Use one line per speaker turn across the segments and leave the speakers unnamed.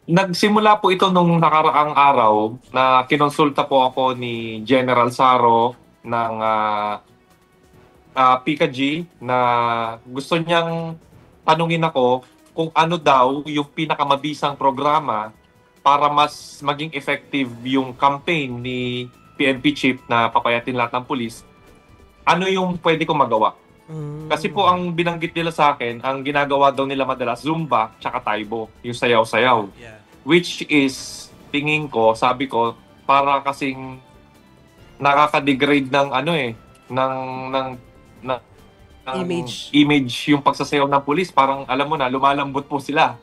Nagsimula po ito nung nakaraang araw na kinonsulta po ako ni General Saro ng Pika G na gusto niyang tanungin ako kung ano daw yung pinakamabisang programa para mas maging effective yung campaign ni PNP Chief na papayatin lahat ng pulis. Ano yung pwede kong magawa? Kasi po ang binanggit nila sa akin, ang ginagawa daw nila madalas Zumba tsaka Taibo, yung sayaw-sayaw.
Yeah.
Which is, tingin ko, sabi ko, para kasing nakaka-degrade ng ano ng image yung pagsasayaw ng pulis. Parang alam mo na, lumalambot po sila.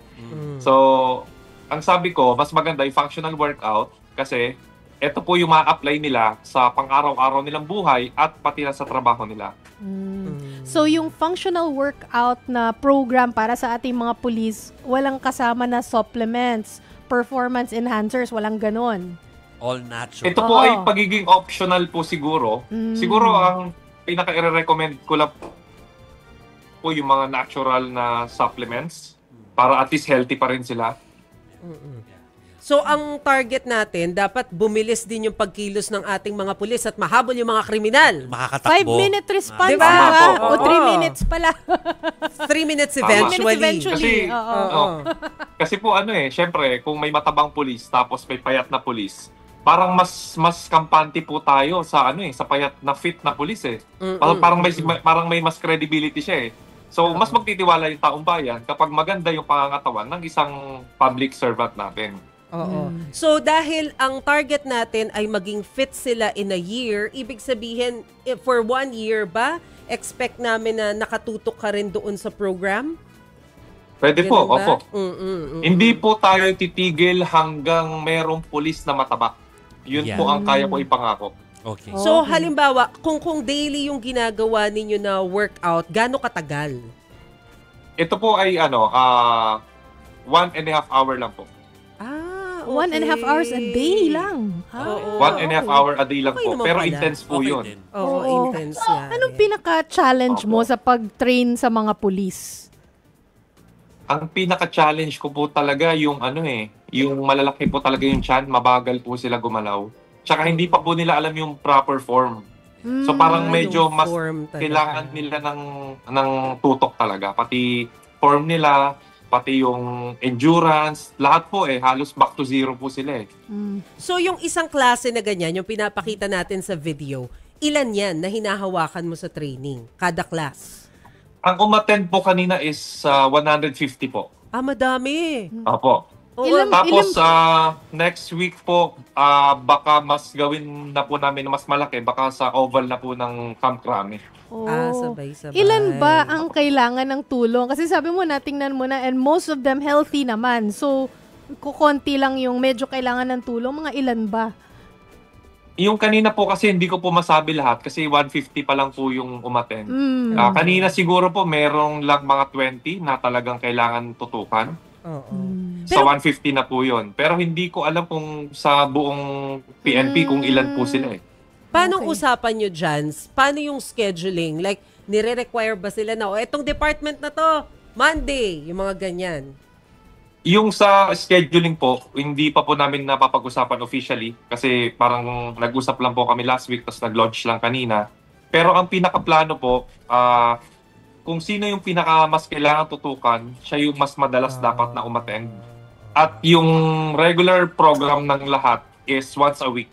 So, ang sabi ko, mas maganda yung functional workout kasi ito po yung ma-apply nila sa pang-araw-araw nilang buhay at pati na sa trabaho nila.
So, yung functional workout na program para sa ating mga pulis, walang kasama na supplements, performance enhancers, walang ganon.
All natural.
Ito po ay pagiging optional po siguro. Siguro ang pinaka-i-recommend ko lang po yung mga natural na supplements para at least healthy pa rin sila.
So, ang target natin, dapat bumilis din yung pagkilos ng ating mga pulis at mahabol yung mga kriminal.
Makakatakbo.
5-minute response,
Diba?
diba? O
Oo.
3 minutes pala.
3 minutes
Tama.
eventually.
Eventually.
Kasi,
Oo.
Kasi po syempre, kung may matabang pulis tapos may payat na pulis, parang mas kampante po tayo sa sa payat na fit na pulis eh. Parang may mas credibility siya eh. So, mas magtitiwala yung taong bayan kapag maganda yung pangangatawan ng isang public servant natin.
Oo. So, dahil ang target natin ay maging fit sila in a year, ibig sabihin, for 1 year ba, expect namin na nakatutok ka rin doon sa program?
Pwede
Ganun
po,
ba?
opo. Hindi po tayo titigil hanggang merong pulis na mataba. Yun po ang kaya ko ipangako.
Okay.
So, halimbawa, kung daily yung ginagawa ninyo na workout, gaano katagal?
Ito po ay 1.5 hour lang po.
Ah,
1.5 hours a day lang.
Oo.
1.5 hour a day lang
Okay
po.
naman
Pero
pala.
intense po
Okay
yun.
din.
Oo, intense nga.
Anong pinaka-challenge mo sa pag-train sa mga pulis?
Ang pinaka-challenge ko po talaga yung yung malalaki po talaga yung tiyan, mabagal po sila gumalaw. Tsaka hindi pa po nila alam yung proper form. So parang medyo
yung
mas
form talaga.
kailangan nila ng tutok talaga. Pati form nila, pati yung endurance, lahat po halos back to zero po sila eh.
So, yung isang klase na ganyan, yung pinapakita natin sa video, ilan yan na hinahawakan mo sa training? Kada class?
Ang umattend po kanina is 150 po.
Ah, madami.
Opo. Tapos next week po, baka mas gawin na po namin mas malaki, baka sa oval na po ng Camp Crame.
Ah, sabay-sabay.
Ilan ba ang kailangan ng tulong? Kasi sabi mo, natingnan mo na, and most of them healthy naman. So, kukonti lang yung medyo kailangan ng tulong. Mga ilan ba?
Yung kanina po kasi hindi ko po masabi lahat kasi 150 pa lang po yung umattend. Kanina siguro po merong lang mga 20 na talagang kailangan tutukan.
Oo.
Sa 150 na po yun. Pero hindi ko alam kung sa buong PNP kung ilan po sila eh.
Paano usapan nyo dyan? Paano yung scheduling? Like, nire-require ba sila na, etong department na to, Monday, yung mga ganyan?
Yung sa scheduling po, hindi pa po namin napapag-usapan officially kasi parang nag-usap lang po kami last week tapos nag-launch lang kanina. Pero ang pinaka-plano po, kung sino yung pinaka-mas kailangan tutukan, siya yung mas madalas dapat na umattend. At yung regular program ng lahat is once a week.